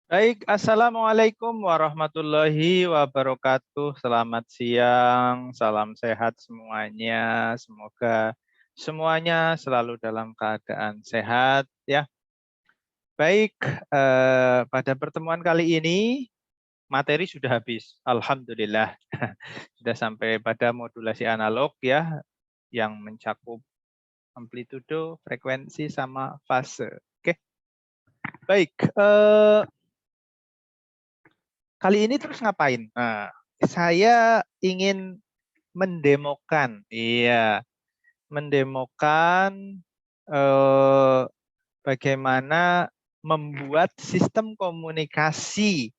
Baik, Assalamualaikum warahmatullahi wabarakatuh. Selamat siang, salam sehat semuanya. Semoga semuanya selalu dalam keadaan sehat ya. Baik, pada pertemuan kali ini materi sudah habis. Alhamdulillah. Sudah sampai pada modulasi analog ya yang mencakup amplitudo, frekuensi sama fase. Oke. Baik, kali ini terus ngapain? Nah, saya ingin mendemokan, mendemokan bagaimana membuat sistem komunikasi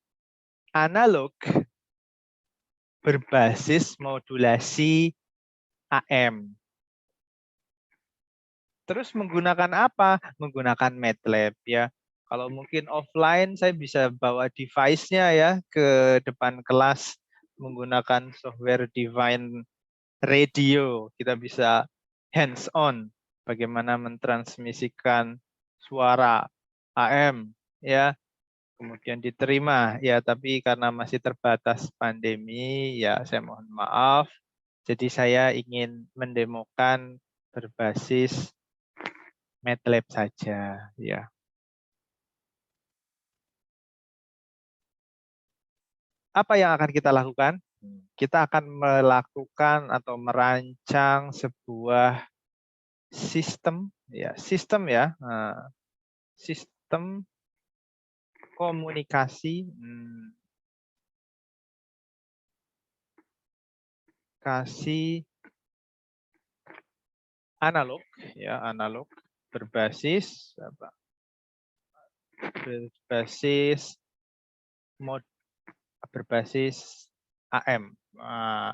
analog berbasis modulasi AM. Terus menggunakan apa? Menggunakan MATLAB ya. Kalau mungkin offline saya bisa bawa device-nya ya ke depan kelas menggunakan software Divine Radio. Kita bisa hands on bagaimana mentransmisikan suara AM ya. Kemudian diterima ya, tapi karena masih terbatas pandemi ya saya mohon maaf. Jadi saya ingin mendemokan berbasis MATLAB saja ya. Apa yang akan kita lakukan? Kita akan melakukan atau merancang sebuah sistem ya, sistem komunikasi kasih analog ya, analog berbasis apa? Berbasis AM,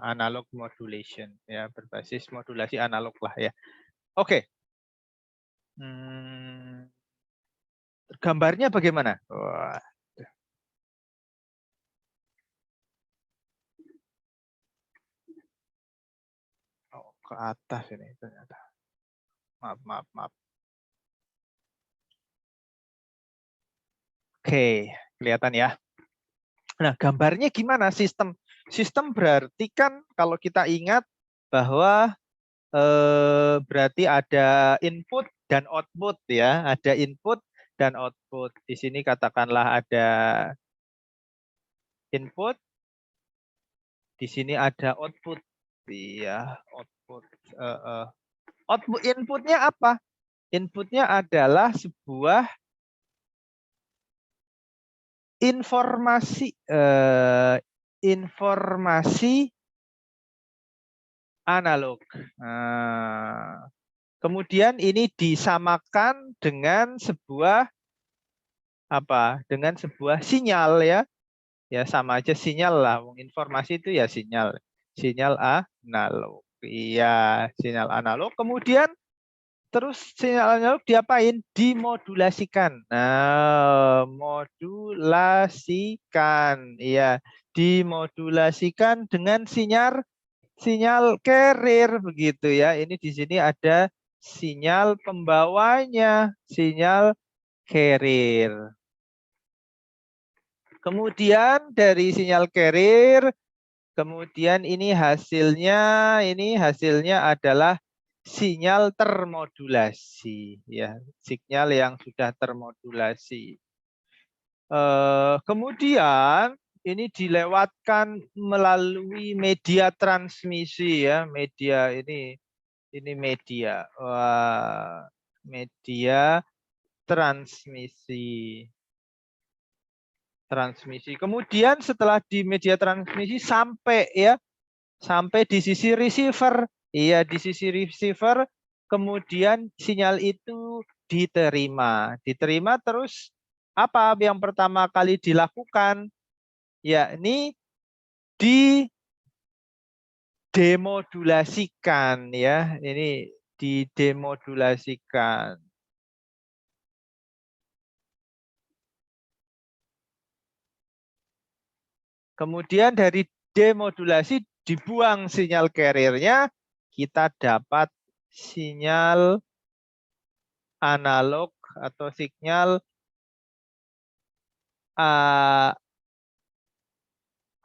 analog modulation ya, berbasis modulasi analog lah ya. Oke. Gambarnya bagaimana? Wah. Oh, ke atas ini ternyata. Maaf. Oke, kelihatan ya. Nah, gambarnya gimana sistem? Sistem berarti kan kalau kita ingat bahwa berarti ada input dan output ya, ada input dan output. Di sini katakanlah ada input, di sini ada output. Iya, output. Output inputnya apa? Inputnya adalah sebuah informasi informasi analog. Nah, kemudian ini disamakan dengan sebuah apa? Dengan sebuah sinyal ya. Ya sama aja sinyal lah. Informasi itu ya sinyal. Sinyal analog. Iya, sinyal analog. Kemudian terus sinyal analog diapain? Dimodulasikan. Nah, modulasikan. Iya, dimodulasikan dengan sinyal carrier begitu ya. Ini di sini ada sinyal pembawanya, sinyal carrier. Kemudian dari sinyal carrier, kemudian ini hasilnya adalah sinyal termodulasi ya, sinyal yang sudah termodulasi. Kemudian ini dilewatkan melalui media transmisi ya, media ini media. Wah, media transmisi. Kemudian setelah di media transmisi sampai ya, sampai di sisi receiver. Iya, di sisi receiver kemudian sinyal itu diterima. Diterima terus apa yang pertama kali dilakukan? Yakni didemodulasikan ya. Ini didemodulasikan. Kemudian dari demodulasi dibuang sinyal carrier-nya, kita dapat sinyal analog atau sinyal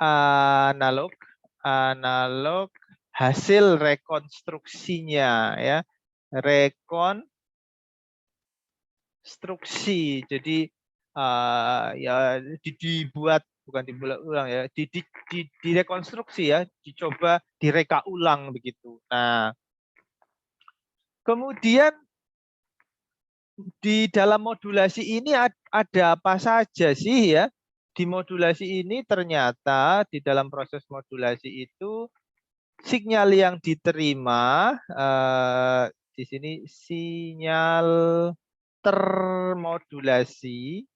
analog hasil rekonstruksinya ya, rekonstruksi. Jadi ya dibuat, bukan dibuat ulang ya, direkonstruksi ya, dicoba direka ulang begitu. Nah, kemudian di dalam modulasi ini ada apa saja sih ya? Di modulasi ini ternyata di dalam proses modulasi itu sinyal yang diterima di sini sinyal termodulasi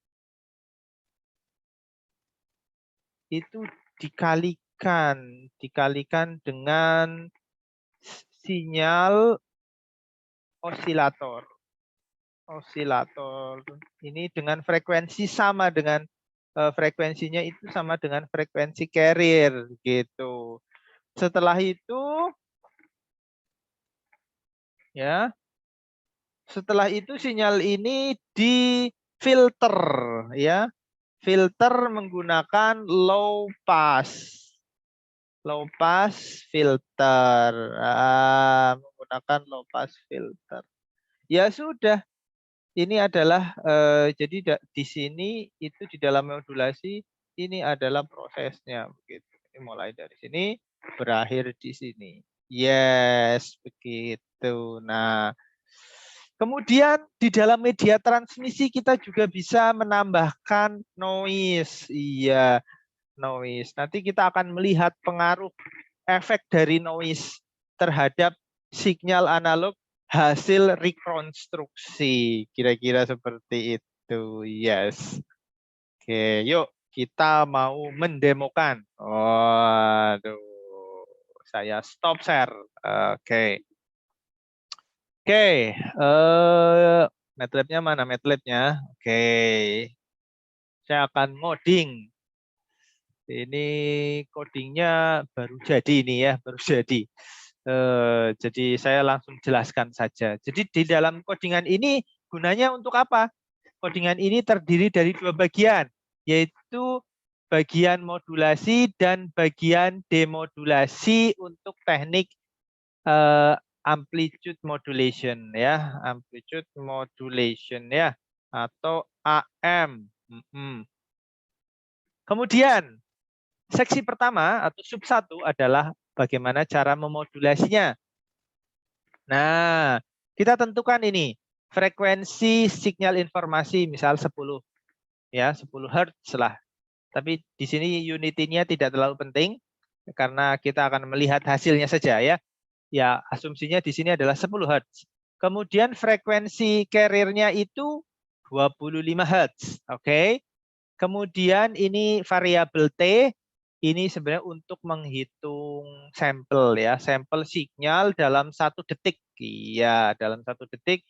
itu dikalikan dengan sinyal osilator. Osilator ini dengan frekuensi sama dengan frekuensinya itu sama dengan frekuensi carrier gitu. Setelah itu ya, setelah itu sinyal ini difilter ya. Filter menggunakan low pass. Low pass filter. Menggunakan low pass filter. Ya sudah. Ini adalah jadi di sini itu di dalam modulasi ini adalah prosesnya begitu. Ini mulai dari sini berakhir di sini. Yes, begitu. Nah, kemudian di dalam media transmisi kita juga bisa menambahkan noise. Iya, noise. Nanti kita akan melihat pengaruh efek dari noise terhadap sinyal analog hasil rekonstruksi. Kira-kira seperti itu. Yes. Oke, yuk kita mau mendemokan. Waduh, saya stop share. Oke. Oke, MATLAB-nya mana MATLAB-nya? Oke, saya akan ngoding. Ini codingnya baru jadi ini ya, baru jadi. Jadi saya langsung jelaskan saja. Jadi di dalam codingan ini gunanya untuk apa? Codingan ini terdiri dari dua bagian, yaitu bagian modulasi dan bagian demodulasi untuk teknik amplitude modulation ya, amplitude modulation ya, atau AM. Kemudian seksi pertama atau sub 1 adalah bagaimana cara memodulasinya. Nah, kita tentukan ini frekuensi sinyal informasi misal 10 ya, 10 Hz lah. Tapi di sini unitinya tidak terlalu penting karena kita akan melihat hasilnya saja ya. Ya, asumsinya di sini adalah 10 Hz. Kemudian frekuensi carrier-nya itu 25 Hz. Oke. Kemudian ini variabel T, ini sebenarnya untuk menghitung sampel ya, sampel sinyal dalam 1 detik. Iya, dalam 1 detik.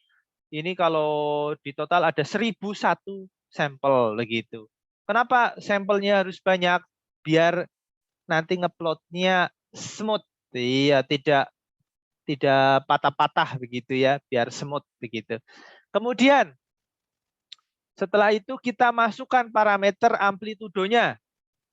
Ini kalau di total ada 1001 sampel begitu. Kenapa sampelnya harus banyak? Biar nanti ngeplotnya smooth. Iya, tidak patah-patah begitu ya, biar smooth begitu. Kemudian setelah itu kita masukkan parameter amplitudonya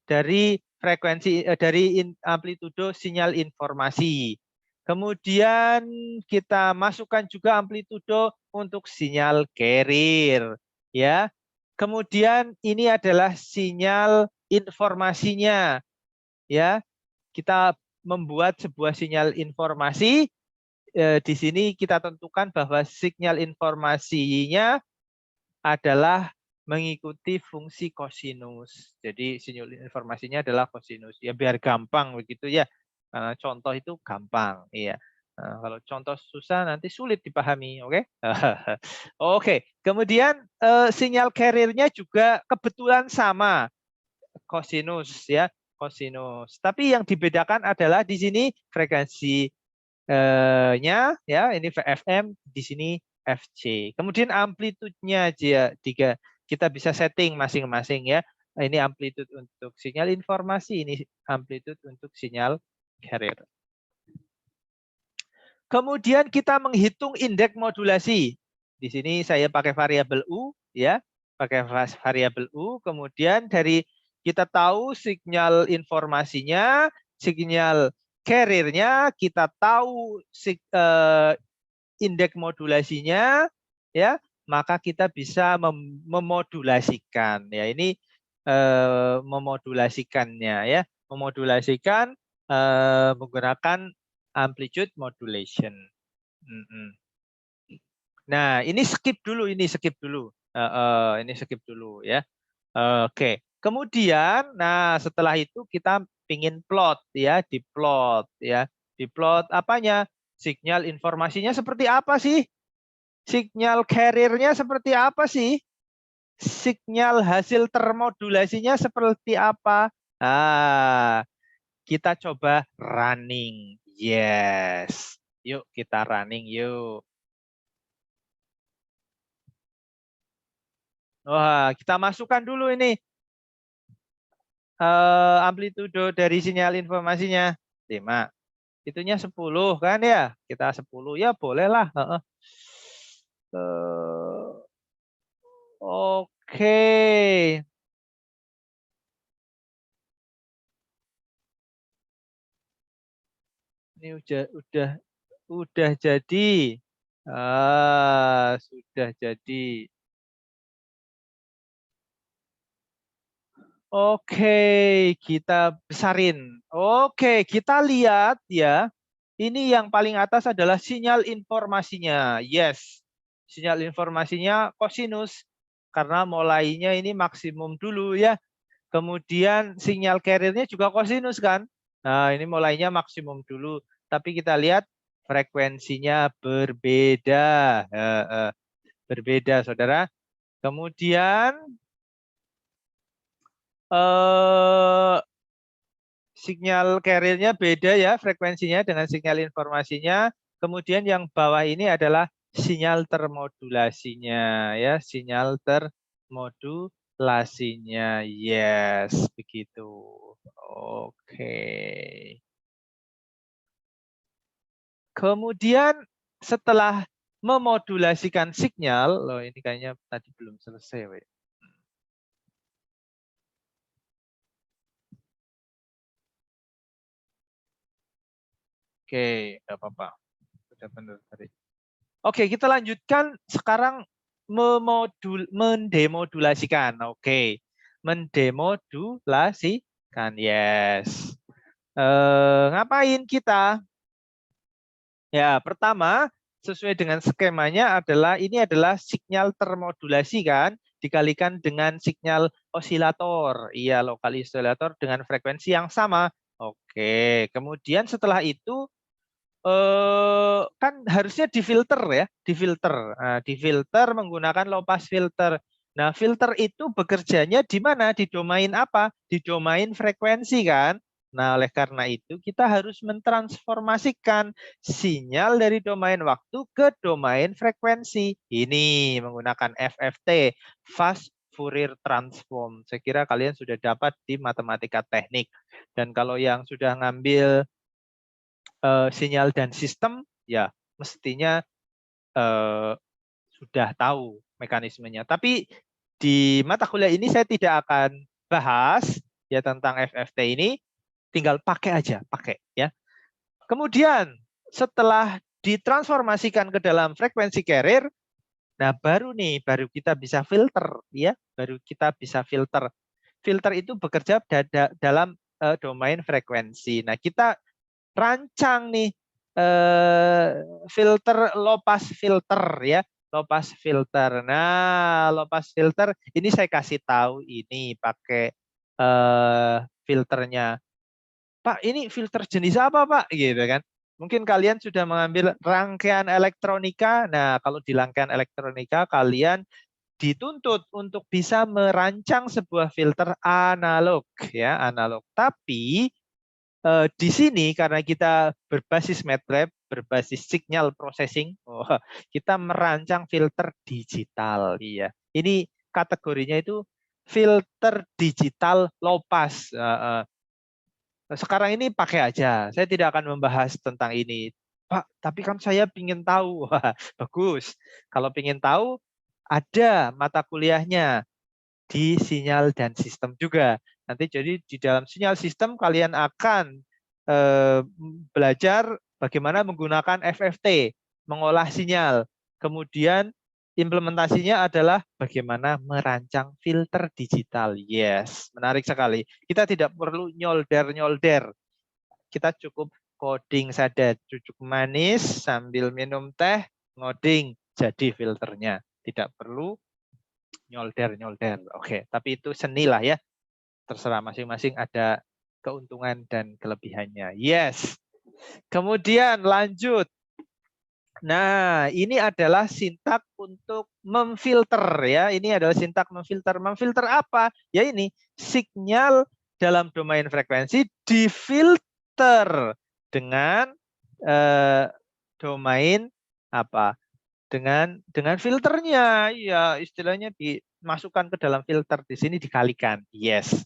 dari frekuensi dari amplitudo sinyal informasi. Kemudian kita masukkan juga amplitudo untuk sinyal carrier ya. Kemudian ini adalah sinyal informasinya ya. Kita membuat sebuah sinyal informasi. Di sini kita tentukan bahwa sinyal informasinya adalah mengikuti fungsi kosinus. Jadi sinyal informasinya adalah kosinus. Ya biar gampang begitu ya. Karena contoh itu gampang. Iya. Nah, kalau contoh susah nanti sulit dipahami. Oke. Oke. Kemudian sinyal carrier-nya juga kebetulan sama kosinus ya. Kosinus. Tapi yang dibedakan adalah di sini frekuensi nya ya, ini VFM, di sini FC. Kemudian amplitudenya aja kita bisa setting masing-masing ya. Ini amplitude untuk sinyal informasi, ini amplitude untuk sinyal carrier. Kemudian kita menghitung indeks modulasi. Di sini saya pakai variabel U ya. pakai variabel U, kemudian dari kita tahu sinyal informasinya, sinyal carrier-nya, kita tahu indeks modulasinya, ya, maka kita bisa memodulasikan. Ya, ini memodulasikannya, ya, memodulasikan menggunakan amplitude modulation. Nah, ini skip dulu, ini skip dulu, ini skip dulu, ya. Oke, kemudian, nah setelah itu kita pingin plot, ya, diplot, ya, diplot apanya? Sinyal informasinya seperti apa sih? Sinyal carrier-nya seperti apa sih? Sinyal hasil termodulasinya seperti apa? Ah, kita coba running. Yes. Yuk kita running yuk. Wah, kita masukkan dulu ini amplitudo dari sinyal informasinya 5. Itunya 10 kan ya? Kita 10 ya bolehlah. Oke. Ini udah jadi. Sudah jadi. Oke, kita besarin. Oke, kita lihat ya. Ini yang paling atas adalah sinyal informasinya. Yes. Sinyal informasinya kosinus. Karena mulainya ini maksimum dulu ya. Kemudian sinyal carrier-nya juga kosinus kan. Nah, ini mulainya maksimum dulu. Tapi kita lihat frekuensinya berbeda. Berbeda, saudara. Kemudian sinyal carrier-nya beda ya frekuensinya dengan sinyal informasinya. Kemudian yang bawah ini adalah sinyal termodulasinya ya, sinyal termodulasinya. Yes, begitu. Oke. Kemudian setelah memodulasikan sinyal, loh ini kayaknya tadi belum selesai, we. Oke, nggak apa-apa. Sudah benar tadi. Oke, kita lanjutkan sekarang mendemodulasikan. Oke, mendemodulasikan. Yes. Ngapain kita? Ya, pertama sesuai dengan skemanya adalah ini adalah sinyal termodulasi kan, dikalikan dengan sinyal osilator. Iya, lokal osilator dengan frekuensi yang sama. Oke, kemudian setelah itu kan harusnya difilter ya, difilter. Nah, difilter menggunakan low pass filter. Nah, filter itu bekerjanya di mana? Di domain apa? Di domain frekuensi kan? Nah, oleh karena itu kita harus mentransformasikan sinyal dari domain waktu ke domain frekuensi. Ini menggunakan FFT, Fast Fourier Transform. Saya kira kalian sudah dapat di matematika teknik. Dan kalau yang sudah ngambil sinyal dan sistem, ya mestinya sudah tahu mekanismenya. Tapi di mata kuliah ini saya tidak akan bahas ya tentang FFT ini, tinggal pakai aja, pakai ya. Kemudian setelah ditransformasikan ke dalam frekuensi carrier, nah baru kita bisa filter ya, baru kita bisa filter. Filter itu bekerja dalam domain frekuensi. Nah, kita rancang nih filter low pass filter ya, low pass filter. Nah, low pass filter ini saya kasih tahu ini pakai filternya. Pak, ini filter jenis apa, Pak? Gitu kan. Mungkin kalian sudah mengambil rangkaian elektronika. Nah, kalau di rangkaian elektronika kalian dituntut untuk bisa merancang sebuah filter analog ya, analog. Tapi di sini karena kita berbasis MATLAB, berbasis signal processing, kita merancang filter digital. Iya, ini kategorinya itu filter digital low pass. Sekarang ini pakai aja. Saya tidak akan membahas tentang ini, Pak. Tapi kan saya ingin tahu. Wah, bagus. Kalau ingin tahu, ada mata kuliahnya di sinyal dan sistem juga. Nanti jadi di dalam sinyal sistem kalian akan belajar bagaimana menggunakan FFT, mengolah sinyal. Kemudian implementasinya adalah bagaimana merancang filter digital. Yes, menarik sekali. Kita tidak perlu nyolder-nyolder. Kita cukup coding saja, cucuk manis sambil minum teh, ngoding, jadi filternya. Tidak perlu nyolder-nyolder. Oke, tapi itu seni lah ya. Terserah masing-masing ada keuntungan dan kelebihannya. Yes. Kemudian lanjut. Nah, ini adalah sintak untuk memfilter ya. Ini adalah sintak memfilter. Memfilter apa? Ya ini, sinyal dalam domain frekuensi difilter dengan domain apa? Dengan filternya. Ya, istilahnya dimasukkan ke dalam filter, di sini dikalikan. Yes.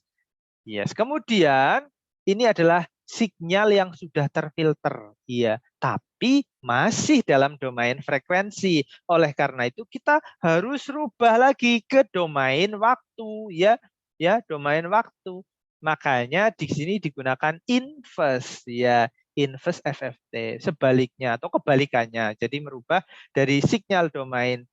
Yes. Kemudian ini adalah sinyal yang sudah terfilter. Iya, tapi masih dalam domain frekuensi. Oleh karena itu kita harus rubah lagi ke domain waktu ya. Ya, domain waktu. Makanya di sini digunakan inverse ya, inverse FFT, sebaliknya atau kebalikannya. Jadi merubah dari sinyal domain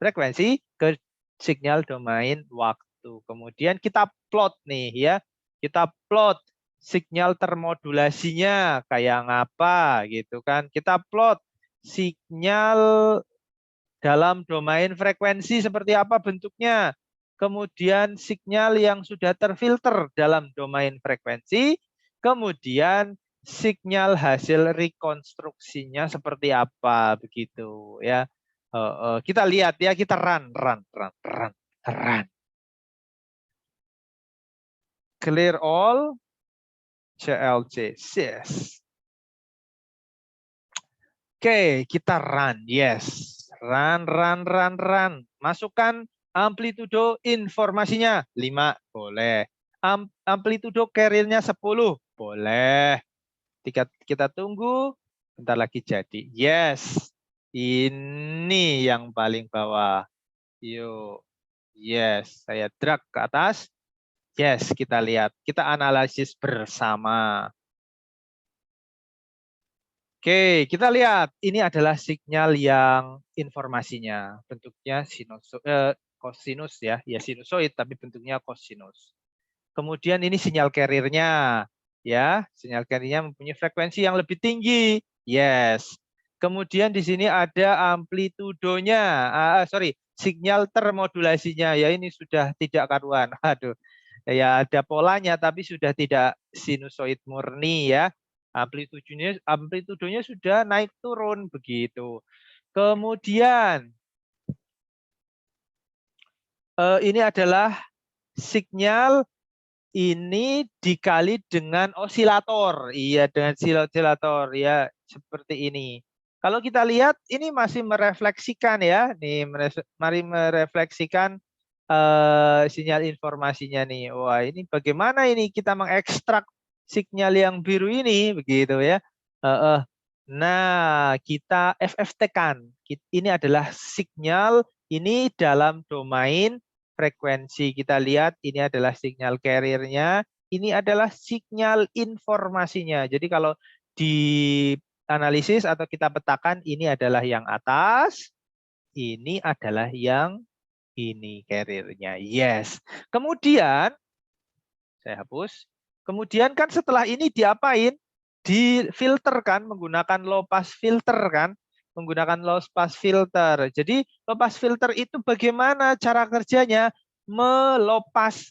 frekuensi ke sinyal domain waktu. Kemudian kita plot nih ya. Kita plot sinyal termodulasinya kayak apa gitu kan. Kita plot sinyal dalam domain frekuensi seperti apa bentuknya. Kemudian sinyal yang sudah terfilter dalam domain frekuensi. Kemudian sinyal hasil rekonstruksinya seperti apa begitu ya. Kita lihat ya, kita run. Clear all CLC. Yes. Oke, kita run. Yes. Run. Masukkan amplitudo informasinya 5, boleh. Amplitudo carrier-nya 10, boleh. Kita tunggu, bentar lagi jadi. Yes. Ini yang paling bawah. Yuk. Yes, saya drag ke atas. Yes, kita lihat. Kita analisis bersama. Oke, kita lihat. Ini adalah sinyal yang informasinya. Bentuknya kosinus ya. Ya sinusoid, tapi bentuknya kosinus. Kemudian ini sinyal carrier-nya. Ya, sinyal carrier-nya mempunyai frekuensi yang lebih tinggi. Yes. Kemudian di sini ada amplitudonya. Sinyal termodulasinya. Ya ini sudah tidak karuan. Aduh. Ya ada polanya tapi sudah tidak sinusoid murni ya. Amplitudonya sudah naik turun begitu. Kemudian ini adalah sinyal ini dikali dengan osilator. Iya, dengan osilator ya, seperti ini. Kalau kita lihat ini masih merefleksikan ya. Nih, mari merefleksikan sinyal informasinya nih. Wah, ini bagaimana ini kita mengekstrak sinyal yang biru ini begitu ya. Nah, kita FFT-kan. Ini adalah sinyal ini dalam domain frekuensi. Kita lihat ini adalah sinyal carrier-nya, ini adalah sinyal informasinya. Jadi kalau di analisis atau kita petakan, ini adalah yang atas, ini adalah yang ini carrier-nya. Yes. Kemudian saya hapus. Kemudian kan setelah ini diapain? Difilterkan menggunakan low pass filter kan? Menggunakan low pass filter. Jadi low pass filter itu bagaimana cara kerjanya? Low pass,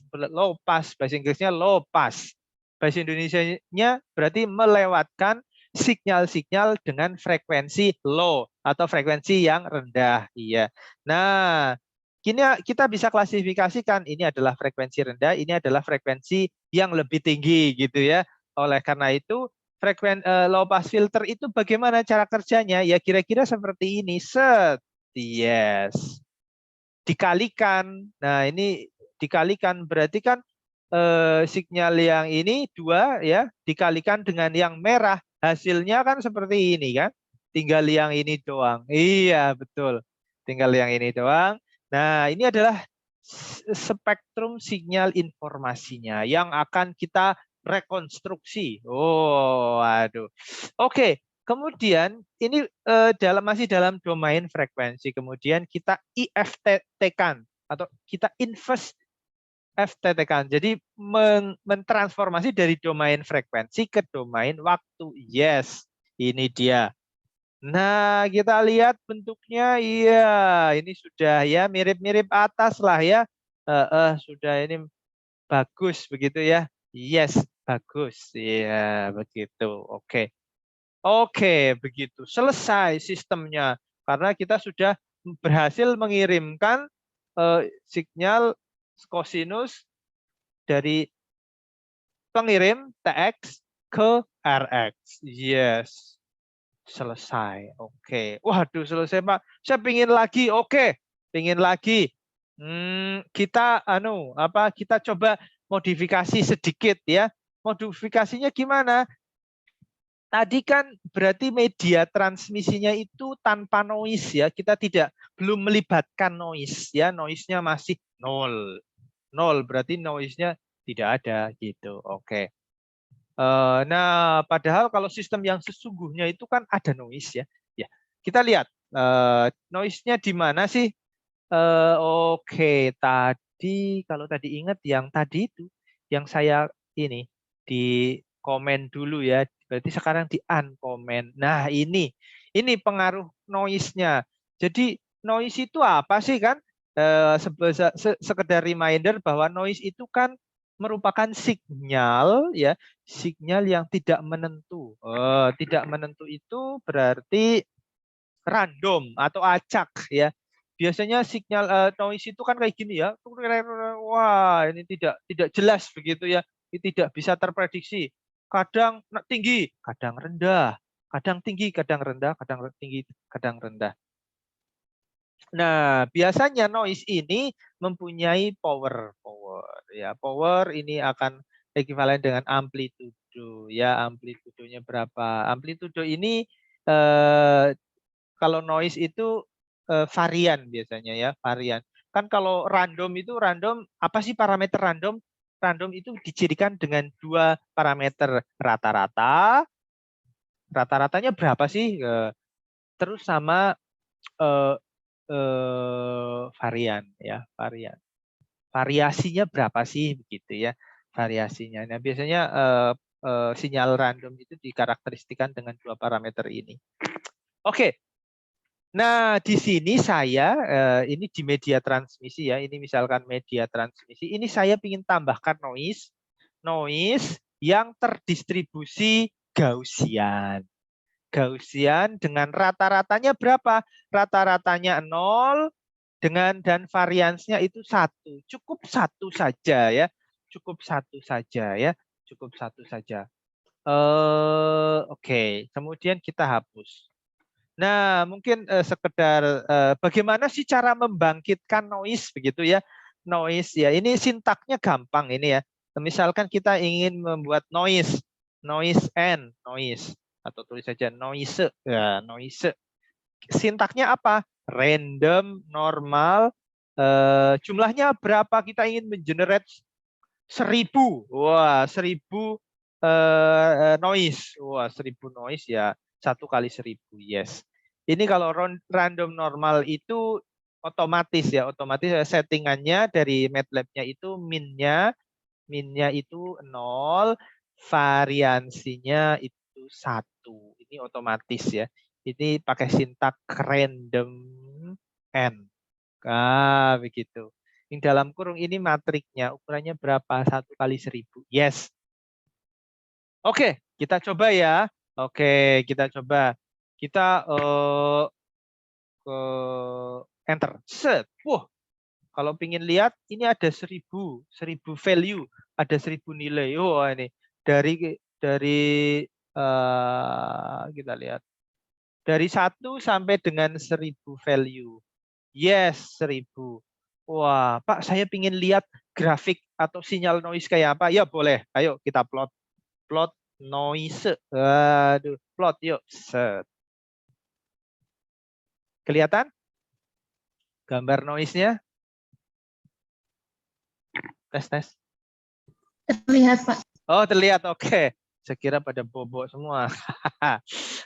bahasa Inggrisnya low pass. Bahasa Indonesianya berarti melewatkan sinyal-sinyal dengan frekuensi low atau frekuensi yang rendah. Iya. Nah, kita bisa klasifikasikan ini adalah frekuensi rendah, ini adalah frekuensi yang lebih tinggi gitu ya. Oleh karena itu low pass filter itu bagaimana cara kerjanya? Ya kira-kira seperti ini. Set. Yes. Dikalikan. Nah, ini dikalikan berarti kan sinyal yang ini 2 ya, dikalikan dengan yang merah. Hasilnya kan seperti ini kan. Tinggal yang ini doang. Iya, betul. Tinggal yang ini doang. Nah, ini adalah spektrum sinyal informasinya yang akan kita rekonstruksi. Oh, aduh. Oke, kemudian ini masih dalam domain frekuensi. Kemudian kita IFTT-kan atau kita inverse FTT-kan. Jadi mentransformasi dari domain frekuensi ke domain waktu. Yes, ini dia. Nah, kita lihat bentuknya. Iya, ini sudah ya mirip-mirip atas lah ya. Sudah ini bagus begitu ya. Yes, bagus. Iya, begitu. Oke. Oke, begitu. Selesai sistemnya. Karena kita sudah berhasil mengirimkan sinyal kosinus dari pengirim TX ke RX. Yes. Selesai. Oke. Waduh, selesai, Pak. Saya pingin lagi. Oke. Pingin lagi. Kita kita coba modifikasi sedikit ya. Modifikasinya gimana? Tadi kan berarti media transmisinya itu tanpa noise ya. Kita belum melibatkan noise ya. Noise-nya masih nol. Nol berarti noise-nya tidak ada gitu. Oke. Nah, padahal kalau sistem yang sesungguhnya itu kan ada noise ya. Ya, kita lihat noise-nya di mana sih? Oke, tadi kalau tadi ingat yang tadi itu, yang saya ini di komen dulu ya. Berarti sekarang di uncomment. Nah, ini pengaruh noise-nya. Jadi noise itu apa sih kan? Sekedar reminder bahwa noise itu kan merupakan sinyal ya, sinyal yang tidak menentu. Tidak menentu itu berarti random atau acak ya. Biasanya sinyal noise itu kan kayak gini ya. Wah, ini tidak jelas begitu ya. Ini tidak bisa terprediksi. Kadang tinggi, kadang rendah. Kadang tinggi, kadang rendah, kadang tinggi, kadang rendah. Nah, biasanya noise ini mempunyai power ya. Power ini akan ekuivalen dengan amplitudo ya. Amplitudonya berapa? Amplitudo ini kalau noise itu varian biasanya ya, varian. Kan kalau random itu apa sih parameter random? Random itu dicirikan dengan dua parameter rata-rata. Rata-ratanya berapa sih? Terus sama eh, varian ya, varian. Variasinya berapa sih begitu ya, variasinya. Nah, biasanya sinyal random itu dikarakteristikan dengan dua parameter ini. Oke. Nah, di sini saya ini di media transmisi ya, ini misalkan media transmisi, ini saya ingin tambahkan noise yang terdistribusi Gaussian. Gaussian dengan rata-ratanya berapa? Rata-ratanya 0 dan variansnya itu 1. Cukup satu saja ya. Cukup satu saja ya. Cukup satu saja. Oke, kemudian kita hapus. Nah, mungkin sekedar bagaimana sih cara membangkitkan noise begitu ya. Noise ya. Ini sintaknya gampang ini ya. Misalkan kita ingin membuat noise n, noise atau tulis saja noise ya, noise. Sintaknya apa? Random, normal, jumlahnya berapa? Kita ingin mengenerate 1000. Wah, 1000 noise. Wah, 1000 noise ya 1 kali 1000. Yes. Ini kalau random normal itu otomatis ya, otomatis settingannya dari MATLAB-nya itu minnya itu 0, variansinya itu 1. Ini otomatis ya. Ini pakai sintak random n. Begitu. Yang dalam kurung ini matriknya, ukurannya berapa? 1 kali 1000. Yes. Oke, kita coba ya. Oke, kita coba. Kita ke enter. Set. Wah, kalau pingin lihat, ini ada 1000 value, ada 1000 nilai. Oh, ini dari kita lihat. Dari 1 sampai dengan 1000 value. Yes, 1000. Wah, Pak, saya pingin lihat grafik atau sinyal noise kayak apa. Ya, boleh. Ayo kita plot. Plot noise. Aduh, plot yuk. Set. Kelihatan? Gambar noise-nya. Tes. Terlihat, Pak. Oh, terlihat. Oke. Saya kira pada bobok semua.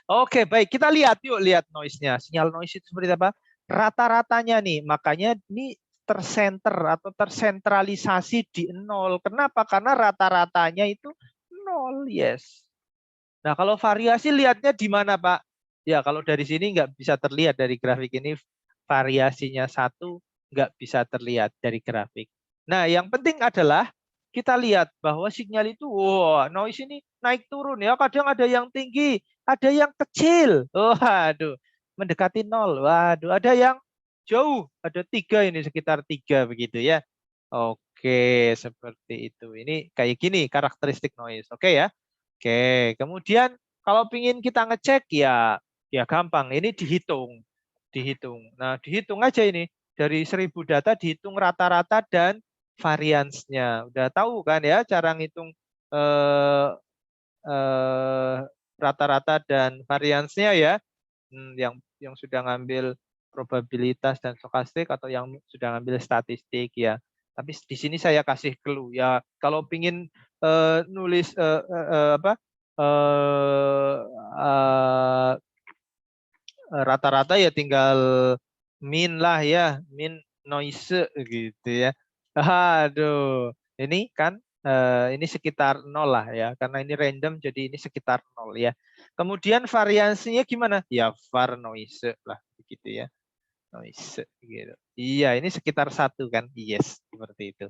Oke, baik. Kita lihat yuk, lihat noise-nya. Sinyal noise itu seperti apa? Rata-ratanya nih. Makanya ini tersenter atau tersentralisasi di 0. Kenapa? Karena rata-ratanya itu 0. Yes. Nah, kalau variasi lihatnya di mana, Pak? Ya, kalau dari sini nggak bisa terlihat dari grafik ini. Variasinya 1 nggak bisa terlihat dari grafik. Nah, yang penting adalah kita lihat bahwa sinyal itu, noise ini naik turun ya. Kadang ada yang tinggi, ada yang kecil. Waduh, mendekati 0. Waduh, ada yang jauh, ada 3 ini, sekitar 3 begitu ya. Oke, seperti itu. Ini kayak gini karakteristik noise. Oke ya. Oke, kemudian kalau ingin kita ngecek ya gampang. Ini dihitung. Nah, dihitung aja ini dari 1000 data dihitung rata-rata dan variansnya. Udah tahu kan ya cara ngitung eh, rata-rata dan variansnya ya. Yang sudah ngambil probabilitas dan stokastik atau yang sudah ngambil statistik ya. Tapi di sini saya kasih clue ya. Kalau ingin nulis apa rata-rata ya tinggal min lah ya, min noise gitu ya. Aduh, ini kan ini sekitar 0 lah ya, karena ini random jadi ini sekitar 0 ya. Kemudian variansinya gimana? Ya var noise lah begitu ya. Noise gitu. Iya, ini sekitar 1 kan? Yes, seperti itu.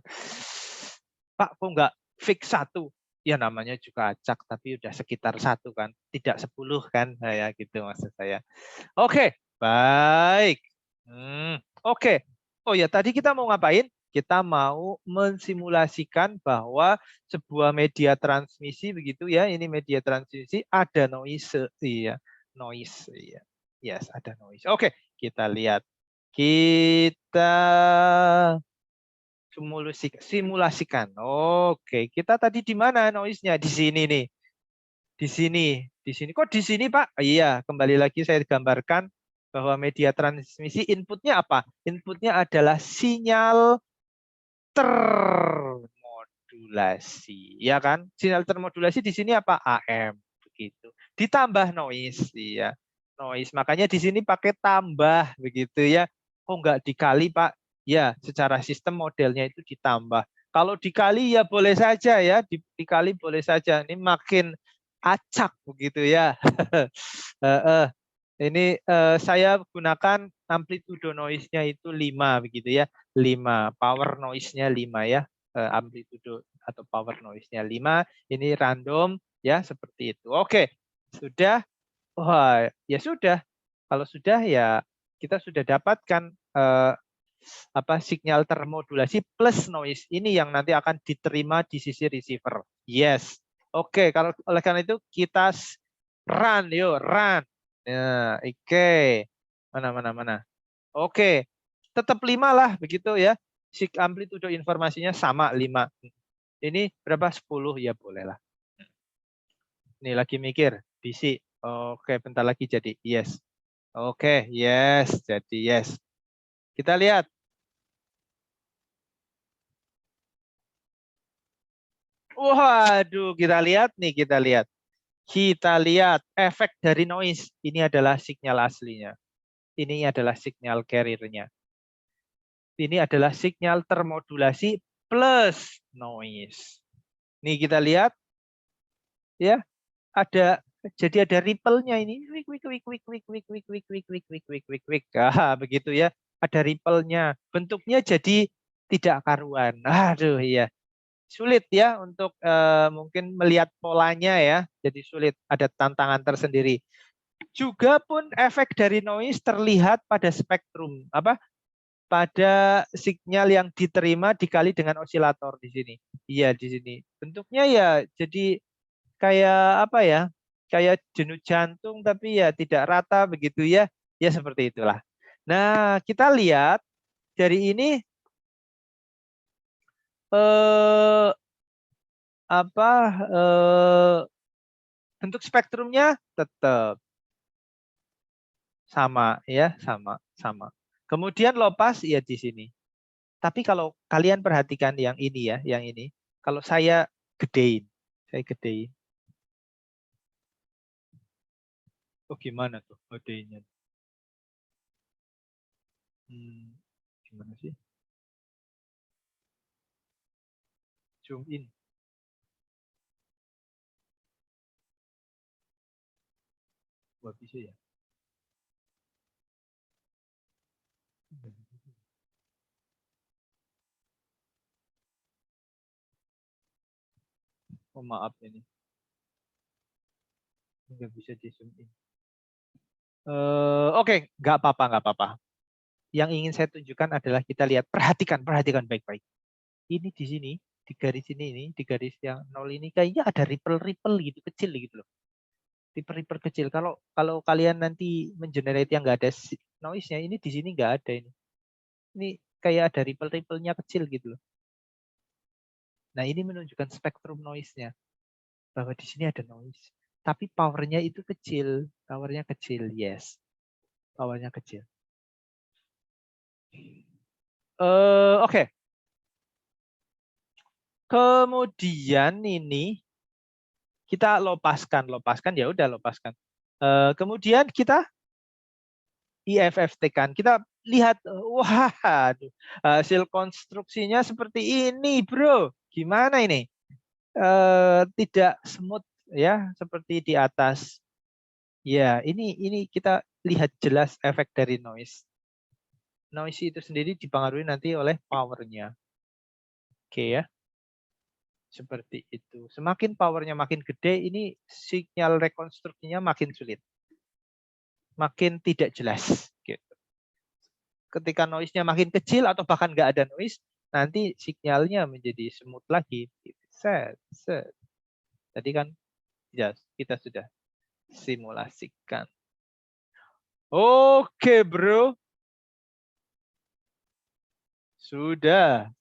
Pak, kok nggak fix 1? Ya namanya juga acak, tapi udah sekitar 1 kan? Tidak 10 kan? Nah, ya gitu maksud saya. Oke, baik. Oke. Oh ya, tadi kita mau ngapain? Kita mau mensimulasikan bahwa sebuah media transmisi begitu ya. Ini media transmisi ada noise, iya, noise, iya. Yes, ada noise. Oke, kita lihat. Kita simulasikan. Oke, kita tadi di mana noise-nya? Di sini nih. Di sini. Di sini. Kok di sini, Pak? Iya, kembali lagi saya gambarkan bahwa media transmisi inputnya apa? Inputnya adalah sinyal termodulasi. Ya kan? Sinyal termodulasi di sini apa? AM. Begitu. Ditambah noise. Iya. Noise. Makanya di sini pakai tambah. Begitu ya. Kok nggak dikali, Pak? Ya, secara sistem modelnya itu ditambah. Kalau dikali ya boleh saja ya. Dikali boleh saja. Ini makin acak begitu ya. Ini saya gunakan amplitudo noise-nya itu 5 begitu ya. 5, power noise-nya 5 ya. Amplitudo atau power noise-nya 5. Ini random ya seperti itu. Oke. Sudah. Wah, ya sudah. Kalau sudah ya kita sudah dapatkan sinyal termodulasi plus noise ini yang nanti akan diterima di sisi receiver. Yes. Oke, kalau oleh karena itu kita run, yuk run. Ya, oke. Mana. Oke. Tetap 5 lah begitu ya. Amplitudo informasinya sama 5. Ini berapa? 10 ya boleh lah. Ini lagi mikir, bisi. Oke, bentar lagi jadi yes. Oke, yes, jadi yes. Kita lihat. Waduh, kita lihat nih, kita lihat. Kita lihat efek dari noise. Ini adalah sinyal aslinya. Ini adalah sinyal carrier-nya. Ini adalah sinyal termodulasi plus noise. Nih kita lihat, ya, jadi ada ripple-nya ini. Begitu ya. Ada ripple-nya. Bentuknya jadi tidak karuan. Aduh, iya. Sulit ya untuk mungkin melihat polanya ya. Jadi sulit, ada tantangan tersendiri. Juga pun efek dari noise terlihat pada spektrum pada sinyal yang diterima dikali dengan osilator di sini. Iya di sini. Bentuknya ya jadi kayak kayak denyut jantung tapi ya tidak rata begitu ya. Ya seperti itulah. Nah, kita lihat dari ini eh, bentuk spektrumnya tetap sama ya, sama. Kemudian low pass ya di sini. Tapi kalau kalian perhatikan yang ini ya, yang ini. Kalau saya gedein. Oh gimana tuh gedeinnya? Gimana sih? Zoom in. Wah bisa ya. Oh maaf ini. Nggak bisa di zoom in. Oke, nggak apa-apa. Yang ingin saya tunjukkan adalah kita lihat, perhatikan baik-baik. Ini di sini, di garis ini, di garis yang 0 ini kayaknya ada ripple gitu kecil gitu loh. Ripple kecil. Kalau kalian nanti mengenerate yang nggak ada noise-nya, ini di sini nggak ada ini. Ini kayak ada ripple-nya kecil gitu loh. Nah ini menunjukkan spektrum noise-nya. Bahwa di sini ada noise. Tapi powernya itu kecil. Powernya kecil, yes. Powernya kecil. Oke. Kemudian ini kita lepaskan ya udah lepaskan. Kemudian kita IFFT kan. Kita lihat, wah, hasil konstruksinya seperti ini, bro. Gimana ini? Tidak smooth ya, seperti di atas. Ya, ini kita lihat jelas efek dari noise. Noise itu sendiri dipengaruhi nanti oleh powernya. Oke ya. Seperti itu. Semakin powernya makin gede, ini sinyal rekonstruksinya makin sulit. Makin tidak jelas. Gitu. Ketika noise-nya makin kecil atau bahkan nggak ada noise, nanti sinyalnya menjadi smooth lagi. Set. Tadi kan ya, kita sudah simulasikan. Oke, bro. Sudah.